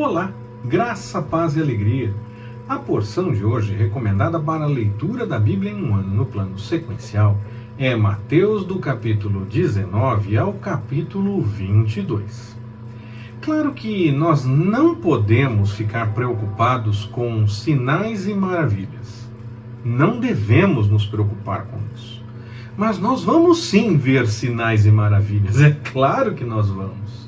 Olá, graça, paz e alegria. A porção de hoje, recomendada para a leitura da Bíblia em um ano no plano sequencial, é Mateus do capítulo 19 ao capítulo 22. Claro que nós não podemos ficar preocupados com sinais e maravilhas. Não devemos nos preocupar com isso. Mas nós vamos sim ver sinais e maravilhas, é claro que nós vamos.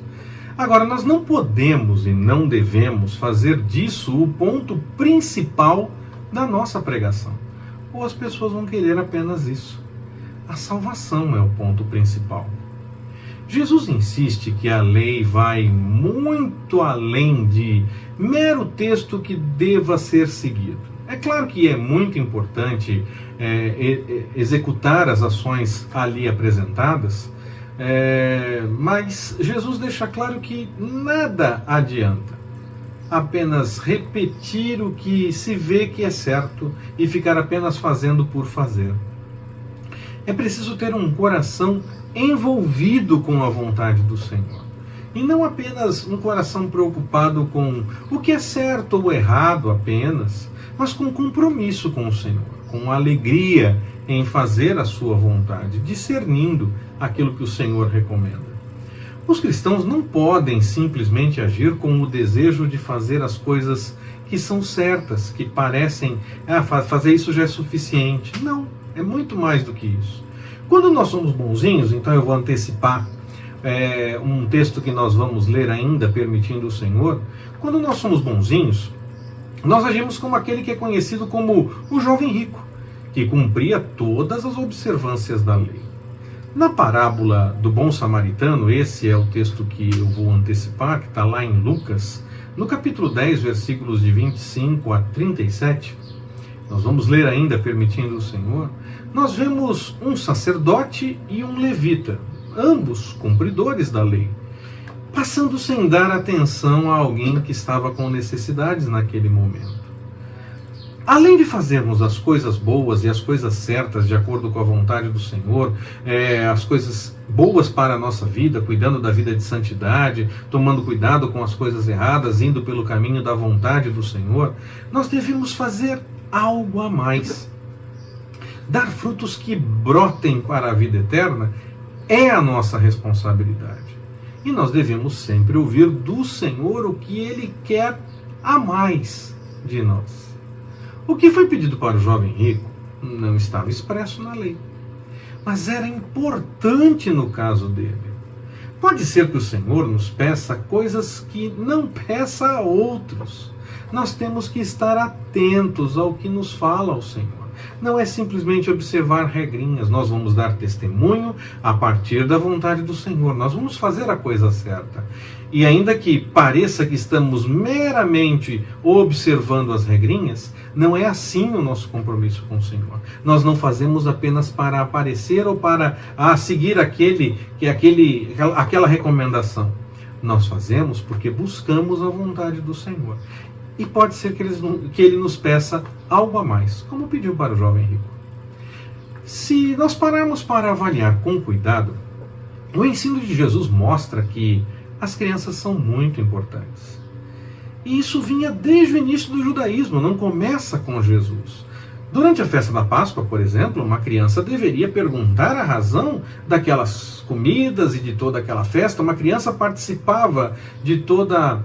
Agora, nós não podemos e não devemos fazer disso o ponto principal da nossa pregação. Ou as pessoas vão querer apenas isso. A salvação é o ponto principal. Jesus insiste que a lei vai muito além de mero texto que deva ser seguido. É claro que é muito importante executar as ações ali apresentadas, mas Jesus deixa claro que nada adianta apenas repetir o que se vê que é certo e ficar apenas fazendo por fazer. É preciso ter um coração envolvido com a vontade do Senhor. E não apenas um coração preocupado com o que é certo ou errado apenas, mas com compromisso com o Senhor, com alegria em fazer a sua vontade, discernindo aquilo que o Senhor recomenda. Os cristãos não podem simplesmente agir com o desejo de fazer as coisas que são certas, que parecem, fazer isso já é suficiente. Não, é muito mais do que isso. Quando nós somos bonzinhos, então eu vou antecipar um texto que nós vamos ler ainda, permitindo o Senhor. Quando nós somos bonzinhos, nós agimos como aquele que é conhecido como o jovem rico, que cumpria todas as observâncias da lei. Na parábola do bom samaritano, esse é o texto que eu vou antecipar, que está lá em Lucas, no capítulo 10, versículos de 25 a 37, nós vamos ler ainda, permitindo o Senhor, nós vemos um sacerdote e um levita, ambos cumpridores da lei, passando sem dar atenção a alguém que estava com necessidades naquele momento. Além de fazermos as coisas boas e as coisas certas de acordo com a vontade do Senhor, as coisas boas para a nossa vida, cuidando da vida de santidade, tomando cuidado com as coisas erradas, indo pelo caminho da vontade do Senhor, nós devemos fazer algo a mais. Dar frutos que brotem para a vida eterna é a nossa responsabilidade. E nós devemos sempre ouvir do Senhor o que Ele quer a mais de nós. O que foi pedido para o jovem rico não estava expresso na lei, mas era importante no caso dele. Pode ser que o Senhor nos peça coisas que não peça a outros. Nós temos que estar atentos ao que nos fala o Senhor. Não é simplesmente observar regrinhas, nós vamos dar testemunho a partir da vontade do Senhor, nós vamos fazer a coisa certa. E ainda que pareça que estamos meramente observando as regrinhas, não é assim o nosso compromisso com o Senhor. Nós não fazemos apenas para aparecer ou para seguir aquela recomendação. Nós fazemos porque buscamos a vontade do Senhor. E pode ser que Ele nos peça algo a mais, como pediu para o jovem rico. Se nós pararmos para avaliar com cuidado, o ensino de Jesus mostra que as crianças são muito importantes. E isso vinha desde o início do judaísmo, não começa com Jesus. Durante a festa da Páscoa, por exemplo, uma criança deveria perguntar a razão daquelas comidas e de toda aquela festa. Uma criança participava de todo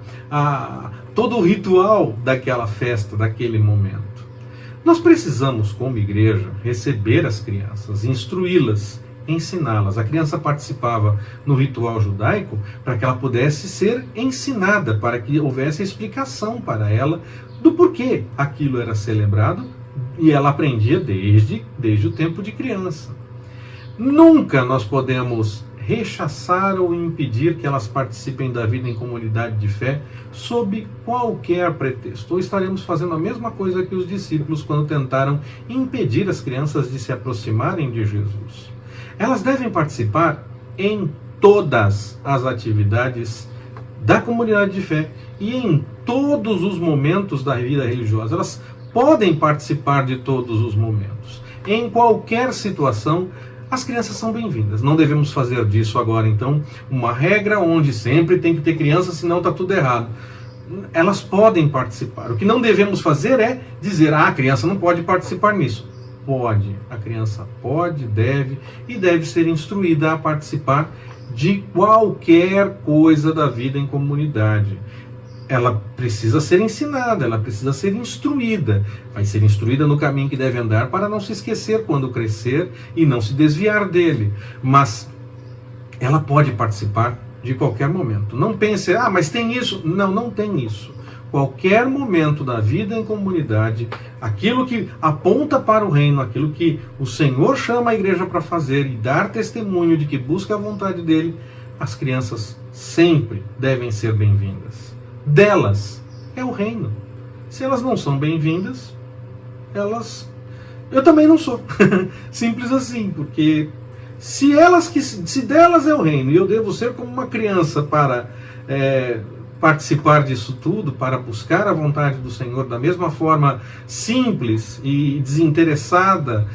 o ritual daquela festa, daquele momento. Nós precisamos, como igreja, receber as crianças, instruí-las, ensiná-las. A criança participava no ritual judaico para que ela pudesse ser ensinada, para que houvesse explicação para ela do porquê aquilo era celebrado, e ela aprendia desde o tempo de criança. Nunca nós podemos rechaçar ou impedir que elas participem da vida em comunidade de fé sob qualquer pretexto. Ou estaremos fazendo a mesma coisa que os discípulos quando tentaram impedir as crianças de se aproximarem de Jesus. Elas devem participar em todas as atividades da comunidade de fé e em todos os momentos da vida religiosa. Elas podem participar de todos os momentos. Em qualquer situação, as crianças são bem-vindas. Não devemos fazer disso agora, então, uma regra onde sempre tem que ter criança, senão está tudo errado. elas podem participar. O que não devemos fazer é dizer, a criança não pode participar nisso. Pode, a criança pode, deve e deve ser instruída a participar de qualquer coisa da vida em comunidade. Ela precisa ser ensinada, ela precisa ser instruída. Vai ser instruída no caminho que deve andar para não se esquecer quando crescer e não se desviar dele. Mas ela pode participar de qualquer momento. Não pense, mas tem isso. Não, não tem isso. Qualquer momento da vida em comunidade, aquilo que aponta para o reino, aquilo que o Senhor chama a igreja para fazer e dar testemunho de que busca a vontade dele, as crianças sempre devem ser bem-vindas. Delas é o reino. Se elas não são bem-vindas, eu também não sou. Simples assim, porque se delas é o reino e eu devo ser como uma criança para participar disso tudo, para buscar a vontade do Senhor da mesma forma simples e desinteressada,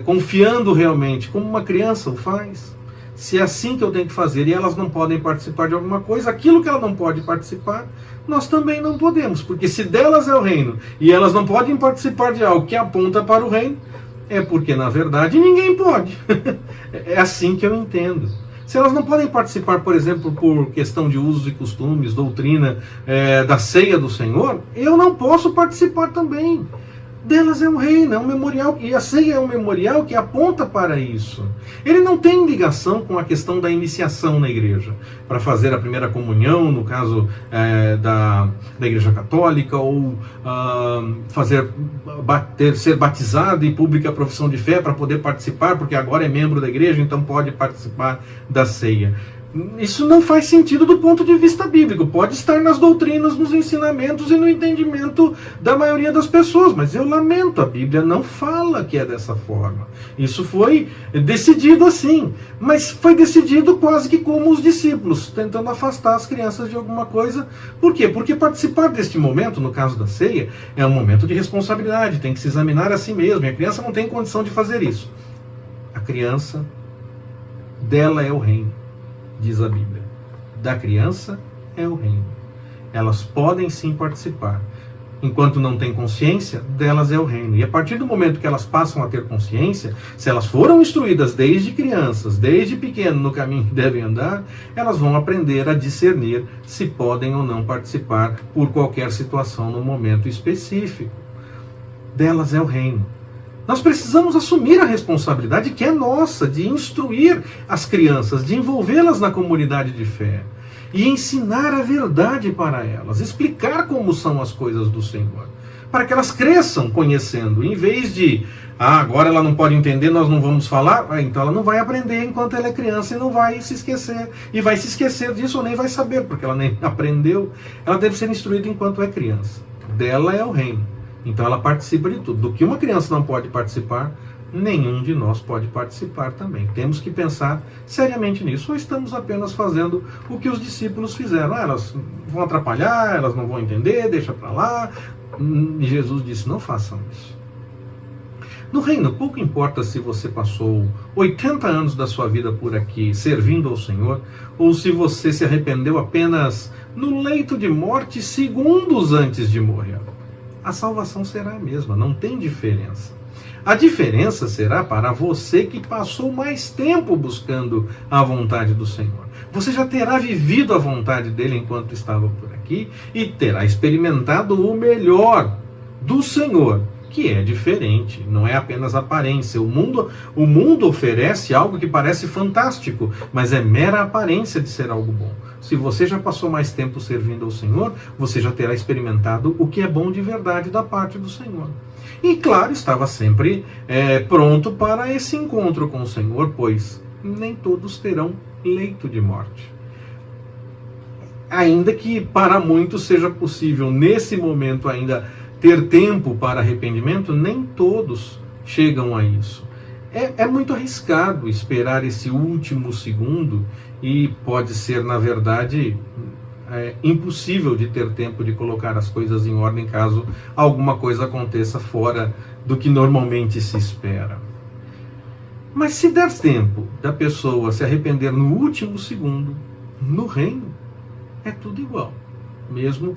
confiando realmente como uma criança o faz, se é assim que eu tenho que fazer e elas não podem participar de alguma coisa, aquilo que ela não pode participar, nós também não podemos, porque se delas é o reino e elas não podem participar de algo que aponta para o reino, é porque na verdade ninguém pode. É assim que eu entendo. Se elas não podem participar, por exemplo, por questão de usos e costumes, doutrina, da ceia do Senhor, eu não posso participar também. Delas é um reino, é um memorial, e a ceia é um memorial que aponta para isso. Ele não tem ligação com a questão da iniciação na igreja, para fazer a primeira comunhão, no caso da igreja católica, ou ser batizado e pública profissão de fé para poder participar, porque agora é membro da igreja, então pode participar da ceia. Isso não faz sentido do ponto de vista bíblico. Pode estar nas doutrinas, nos ensinamentos e no entendimento da maioria das pessoas, mas eu lamento, a Bíblia não fala que é dessa forma. Isso foi decidido assim, mas foi decidido quase que como os discípulos, tentando afastar as crianças de alguma coisa. Por quê? Porque participar deste momento, no caso da ceia, é um momento de responsabilidade, tem que se examinar a si mesmo, e a criança não tem condição de fazer isso. A criança, dela é o reino. Diz a Bíblia, da criança é o reino. Elas podem sim participar. Enquanto não têm consciência, delas é o reino. E a partir do momento que elas passam a ter consciência, se elas foram instruídas desde crianças, desde pequeno no caminho que devem andar, elas vão aprender a discernir se podem ou não participar por qualquer situação no momento específico. Delas é o reino. Nós precisamos assumir a responsabilidade que é nossa de instruir as crianças, de envolvê-las na comunidade de fé e ensinar a verdade para elas, explicar como são as coisas do Senhor, para que elas cresçam conhecendo, em vez de, agora ela não pode entender, nós não vamos falar, então ela não vai aprender enquanto ela é criança e não vai se esquecer, e vai se esquecer disso ou nem vai saber, porque ela nem aprendeu. Ela deve ser instruída enquanto é criança. Dela é o reino. Então ela participa de tudo. Do que uma criança não pode participar, nenhum de nós pode participar também. Temos que pensar seriamente nisso. Ou estamos apenas fazendo o que os discípulos fizeram. Elas vão atrapalhar, elas não vão entender, deixa para lá. E Jesus disse, não façam isso. No reino, pouco importa se você passou 80 anos da sua vida por aqui servindo ao Senhor, ou se você se arrependeu apenas no leito de morte segundos antes de morrer. A salvação será a mesma, não tem diferença. A diferença será para você que passou mais tempo buscando a vontade do Senhor. Você já terá vivido a vontade dele enquanto estava por aqui e terá experimentado o melhor do Senhor, que é diferente, não é apenas aparência. O mundo oferece algo que parece fantástico, mas é mera aparência de ser algo bom. Se você já passou mais tempo servindo ao Senhor, você já terá experimentado o que é bom de verdade da parte do Senhor. E claro, estava sempre pronto para esse encontro com o Senhor, pois nem todos terão leito de morte. Ainda que para muitos seja possível nesse momento ainda ter tempo para arrependimento, nem todos chegam a isso. É muito arriscado esperar esse último segundo e pode ser, na verdade, impossível de ter tempo de colocar as coisas em ordem caso alguma coisa aconteça fora do que normalmente se espera. Mas se der tempo da pessoa se arrepender no último segundo, no reino, é tudo igual. Mesmo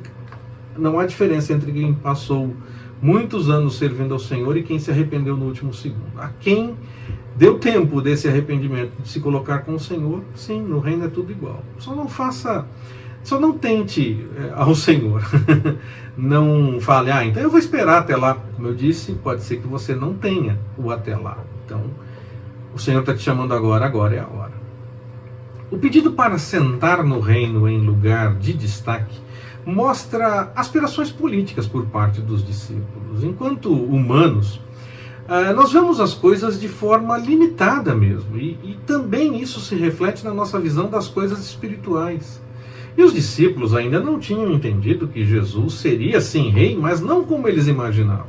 Não há diferença entre quem passou muitos anos servindo ao Senhor e quem se arrependeu no último segundo. A quem deu tempo desse arrependimento de se colocar com o Senhor, sim, no reino é tudo igual. Só não tente ao Senhor. Não fale, então eu vou esperar até lá. Como eu disse, pode ser que você não tenha o até lá. Então, o Senhor está te chamando agora é a hora. O pedido para sentar no reino em lugar de destaque mostra aspirações políticas por parte dos discípulos. Enquanto humanos, nós vemos as coisas de forma limitada mesmo, e também isso se reflete na nossa visão das coisas espirituais. E os discípulos ainda não tinham entendido que Jesus seria sim rei, mas não como eles imaginavam.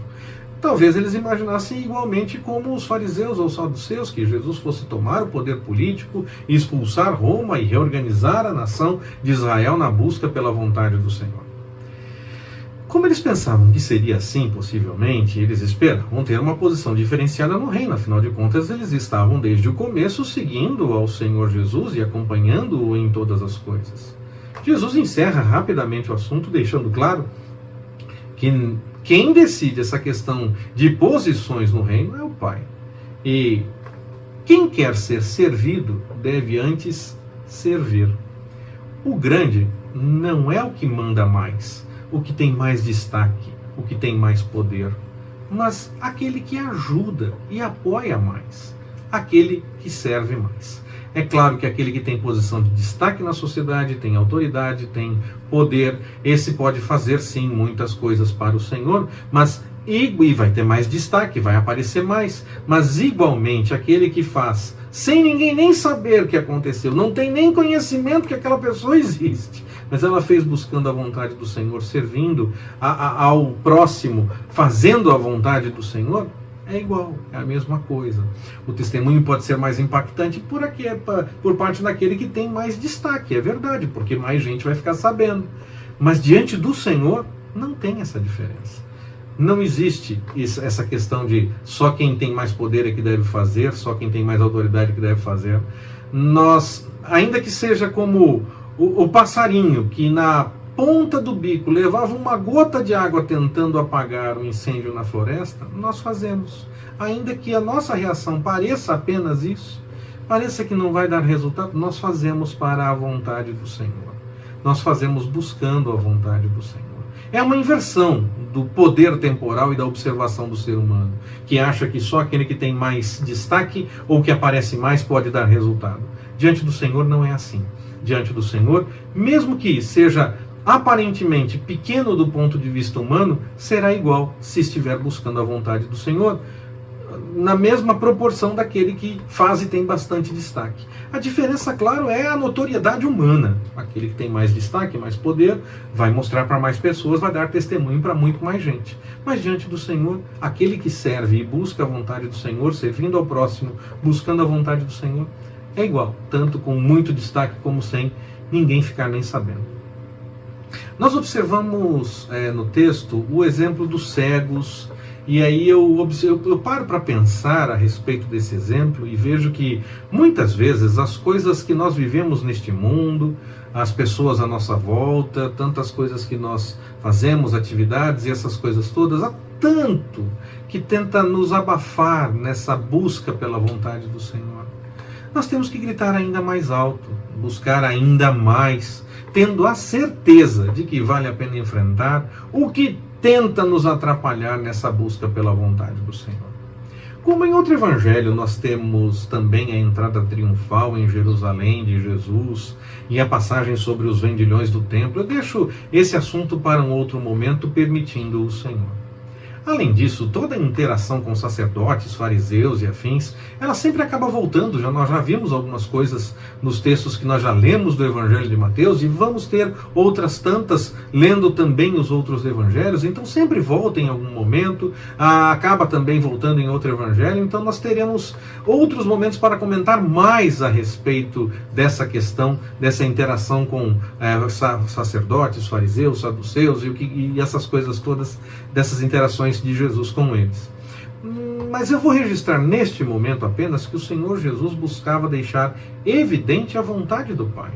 Talvez eles imaginassem igualmente como os fariseus ou saduceus, que Jesus fosse tomar o poder político, expulsar Roma e reorganizar a nação de Israel na busca pela vontade do Senhor. Como eles pensavam que seria assim, possivelmente, eles esperavam ter uma posição diferenciada no reino. Afinal de contas, eles estavam desde o começo seguindo ao Senhor Jesus e acompanhando-o em todas as coisas. Jesus encerra rapidamente o assunto, deixando claro que quem decide essa questão de posições no reino é o Pai. E quem quer ser servido deve antes servir. O grande não é o que manda mais, o que tem mais destaque, o que tem mais poder, mas aquele que ajuda e apoia mais, aquele que serve mais. É claro que aquele que tem posição de destaque na sociedade, tem autoridade, tem poder, esse pode fazer sim muitas coisas para o Senhor, e vai ter mais destaque, vai aparecer mais, mas igualmente aquele que faz sem ninguém nem saber o que aconteceu, não tem nem conhecimento que aquela pessoa existe, mas ela fez buscando a vontade do Senhor, servindo ao próximo, fazendo a vontade do Senhor, é igual, é a mesma coisa. O testemunho pode ser mais impactante por parte daquele que tem mais destaque, é verdade, porque mais gente vai ficar sabendo. Mas diante do Senhor, não tem essa diferença. Não existe essa questão de só quem tem mais poder é que deve fazer, só quem tem mais autoridade é que deve fazer. Nós, ainda que seja como o passarinho que na ponta do bico levava uma gota de água tentando apagar um incêndio na floresta, nós fazemos. Ainda que a nossa reação pareça apenas isso, pareça que não vai dar resultado, nós fazemos para a vontade do Senhor. Nós fazemos buscando a vontade do Senhor. É uma inversão do poder temporal e da observação do ser humano, que acha que só aquele que tem mais destaque ou que aparece mais pode dar resultado. Diante do Senhor não é assim. Diante do Senhor, mesmo que seja aparentemente pequeno do ponto de vista humano, será igual se estiver buscando a vontade do Senhor, na mesma proporção daquele que faz e tem bastante destaque. A diferença, claro, é a notoriedade humana. Aquele que tem mais destaque, mais poder, vai mostrar para mais pessoas, vai dar testemunho para muito mais gente. Mas diante do Senhor, aquele que serve e busca a vontade do Senhor, servindo ao próximo, buscando a vontade do Senhor, é igual, tanto com muito destaque como sem ninguém ficar nem sabendo. Nós observamos no texto o exemplo dos cegos, e aí eu paro para pensar a respeito desse exemplo e vejo que muitas vezes as coisas que nós vivemos neste mundo, as pessoas à nossa volta, tantas coisas que nós fazemos, atividades e essas coisas todas, há tanto que tenta nos abafar nessa busca pela vontade do Senhor. Nós temos que gritar ainda mais alto, buscar ainda mais, tendo a certeza de que vale a pena enfrentar o que tenta nos atrapalhar nessa busca pela vontade do Senhor. Como em outro evangelho nós temos também a entrada triunfal em Jerusalém de Jesus e a passagem sobre os vendilhões do templo, eu deixo esse assunto para um outro momento, permitindo o Senhor. Além disso, toda a interação com sacerdotes, fariseus e afins, ela sempre acaba voltando. Nós já vimos algumas coisas nos textos que nós já lemos do Evangelho de Mateus e vamos ter outras tantas lendo também os outros evangelhos. Então sempre volta em algum momento, acaba também voltando em outro evangelho. Então nós teremos outros momentos para comentar mais a respeito dessa questão, dessa interação com sacerdotes, fariseus, saduceus e essas coisas todas, dessas interações de Jesus com eles. Mas eu vou registrar neste momento apenas que o Senhor Jesus buscava deixar evidente a vontade do Pai.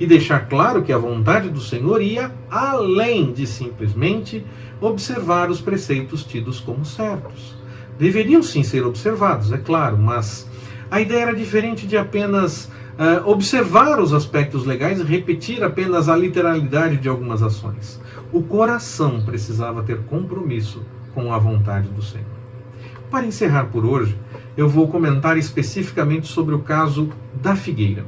e deixar claro que a vontade do Senhor ia além de simplesmente observar os preceitos tidos como certos. Deveriam sim ser observados, é claro, mas a ideia era diferente de apenas observar os aspectos legais e repetir apenas a literalidade de algumas ações. O coração precisava ter compromisso com a vontade do Senhor. Para encerrar por hoje, eu vou comentar especificamente sobre o caso da figueira.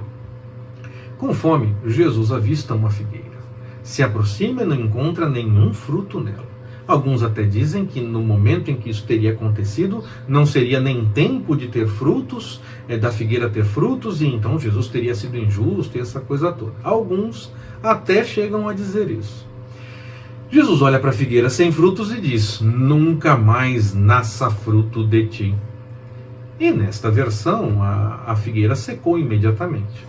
Com fome, Jesus avista uma figueira. Se aproxima e não encontra nenhum fruto nela. Alguns até dizem que no momento em que isso teria acontecido, não seria nem tempo de ter frutos, da figueira ter frutos, e então Jesus teria sido injusto e essa coisa toda. Alguns até chegam a dizer isso. Jesus olha para a figueira sem frutos e diz: nunca mais nasça fruto de ti. E nesta versão, a figueira secou imediatamente.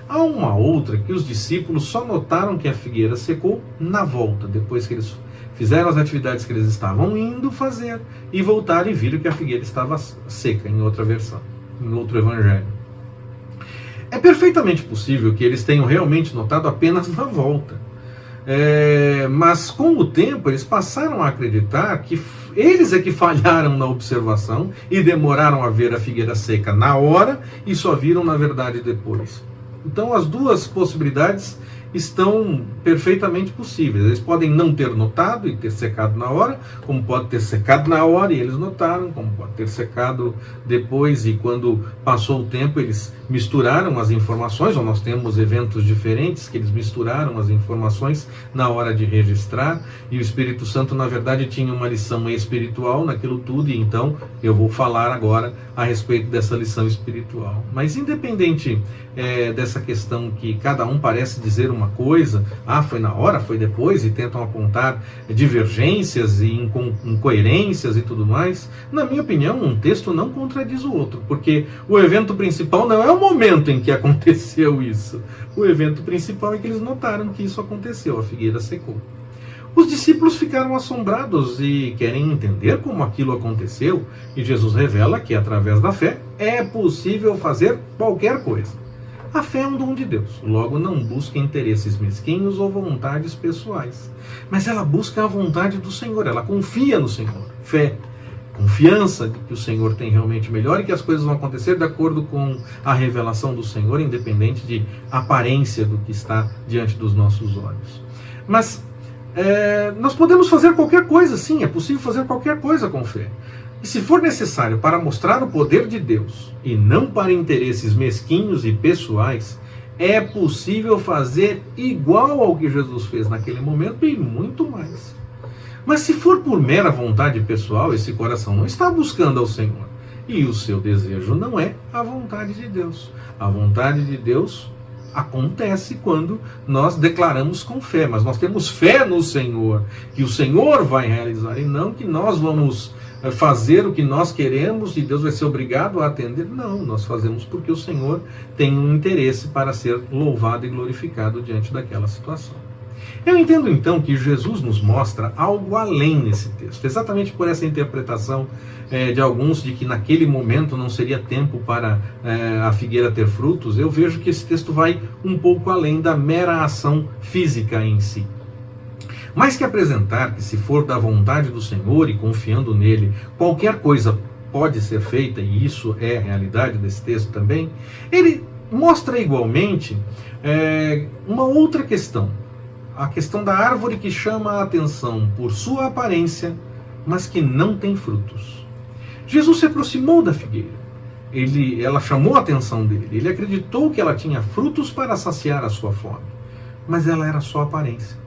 Há uma outra que os discípulos só notaram que a figueira secou na volta, depois que eles fizeram as atividades que eles estavam indo fazer, e voltaram e viram que a figueira estava seca, em outra versão, em outro evangelho. É perfeitamente possível que eles tenham realmente notado apenas na volta. Mas com o tempo eles passaram a acreditar que eles é que falharam na observação e demoraram a ver a figueira seca na hora e só viram na verdade depois. Então as duas possibilidades estão perfeitamente possíveis. Eles podem não ter notado e ter secado na hora, como pode ter secado na hora e eles notaram, como pode ter secado depois e quando passou o tempo eles misturaram as informações, ou nós temos eventos diferentes que eles misturaram as informações na hora de registrar, e o Espírito Santo na verdade tinha uma lição espiritual naquilo tudo, e então eu vou falar agora a respeito dessa lição espiritual. Mas independente dessa questão que cada um parece dizer uma coisa, foi na hora, foi depois, e tentam apontar divergências e incoerências e tudo mais, na minha opinião, um texto não contradiz o outro, porque o evento principal não é o momento em que aconteceu isso. O evento principal é que eles notaram que isso aconteceu, a figueira secou. Os discípulos ficaram assombrados e querem entender como aquilo aconteceu, e Jesus revela que através da fé é possível fazer qualquer coisa. A fé é um dom de Deus, logo não busca interesses mesquinhos ou vontades pessoais, mas ela busca a vontade do Senhor, ela confia no Senhor. Fé, confiança de que o Senhor tem realmente melhor e que as coisas vão acontecer de acordo com a revelação do Senhor, independente de aparência do que está diante dos nossos olhos. Mas nós podemos fazer qualquer coisa, sim, é possível fazer qualquer coisa com fé. E se for necessário para mostrar o poder de Deus, e não para interesses mesquinhos e pessoais, é possível fazer igual ao que Jesus fez naquele momento e muito mais. Mas se for por mera vontade pessoal, esse coração não está buscando ao Senhor. E o seu desejo não é a vontade de Deus. A vontade de Deus acontece quando nós declaramos com fé, mas nós temos fé no Senhor, que o Senhor vai realizar, e não que nós vamos fazer o que nós queremos e Deus vai ser obrigado a atender. Não, nós fazemos porque o Senhor tem um interesse para ser louvado e glorificado diante daquela situação. Eu entendo então que Jesus nos mostra algo além nesse texto, exatamente por essa interpretação de alguns de que naquele momento não seria tempo para a figueira ter frutos. Eu vejo que esse texto vai um pouco além da mera ação física em si. Mais que apresentar que se for da vontade do Senhor e confiando nele, qualquer coisa pode ser feita, e isso é a realidade desse texto também, ele mostra igualmente uma outra questão. A questão da árvore que chama a atenção por sua aparência, mas que não tem frutos. Jesus se aproximou da figueira. Ela chamou a atenção dele. Ele acreditou que ela tinha frutos para saciar a sua fome. Mas ela era só aparência.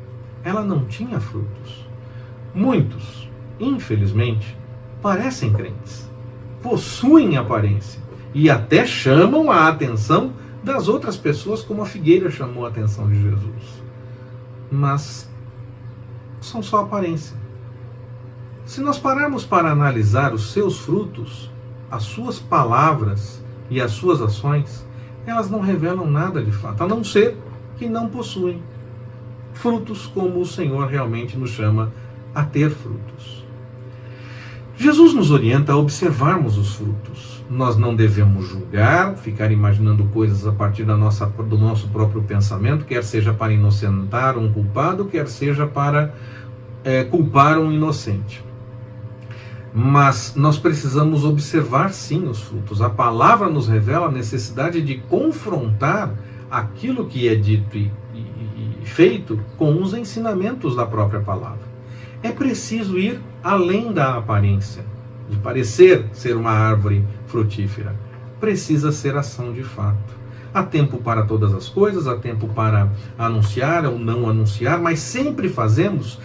Ela não tinha frutos. Muitos, infelizmente, parecem crentes. Possuem aparência. E até chamam a atenção das outras pessoas, como a figueira chamou a atenção de Jesus. Mas são só aparência. Se nós pararmos para analisar os seus frutos, as suas palavras e as suas ações, elas não revelam nada de fato, a não ser que não possuem frutos como o Senhor realmente nos chama a ter frutos. Jesus nos orienta a observarmos os frutos. Nós não devemos julgar, ficar imaginando coisas a partir do nosso próprio pensamento, quer seja para inocentar um culpado, quer seja para culpar um inocente. Mas nós precisamos observar sim os frutos. A palavra nos revela a necessidade de confrontar aquilo que é dito e feito com os ensinamentos da própria palavra. É preciso ir além da aparência, de parecer ser uma árvore frutífera. Precisa ser ação de fato. Há tempo para todas as coisas, há tempo para anunciar ou não anunciar, mas sempre fazemos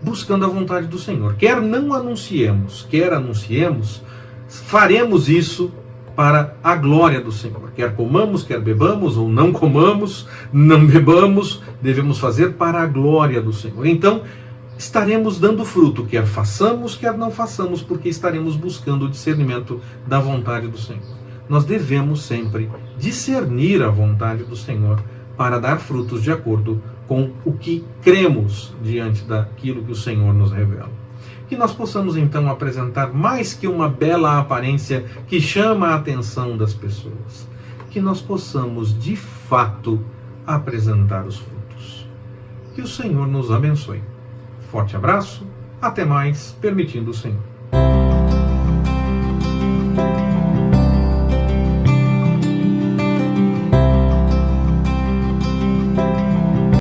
buscando a vontade do Senhor. Quer não anunciemos, quer anunciemos, faremos isso para a glória do Senhor. Quer comamos, quer bebamos, ou não comamos, não bebamos, devemos fazer para a glória do Senhor. Então, estaremos dando fruto, quer façamos, quer não façamos, porque estaremos buscando o discernimento da vontade do Senhor. Nós devemos sempre discernir a vontade do Senhor para dar frutos de acordo com o que cremos diante daquilo que o Senhor nos revela. Que nós possamos então apresentar mais que uma bela aparência que chama a atenção das pessoas. Que nós possamos de fato apresentar os frutos. Que o Senhor nos abençoe. Forte abraço, até mais, permitindo o Senhor.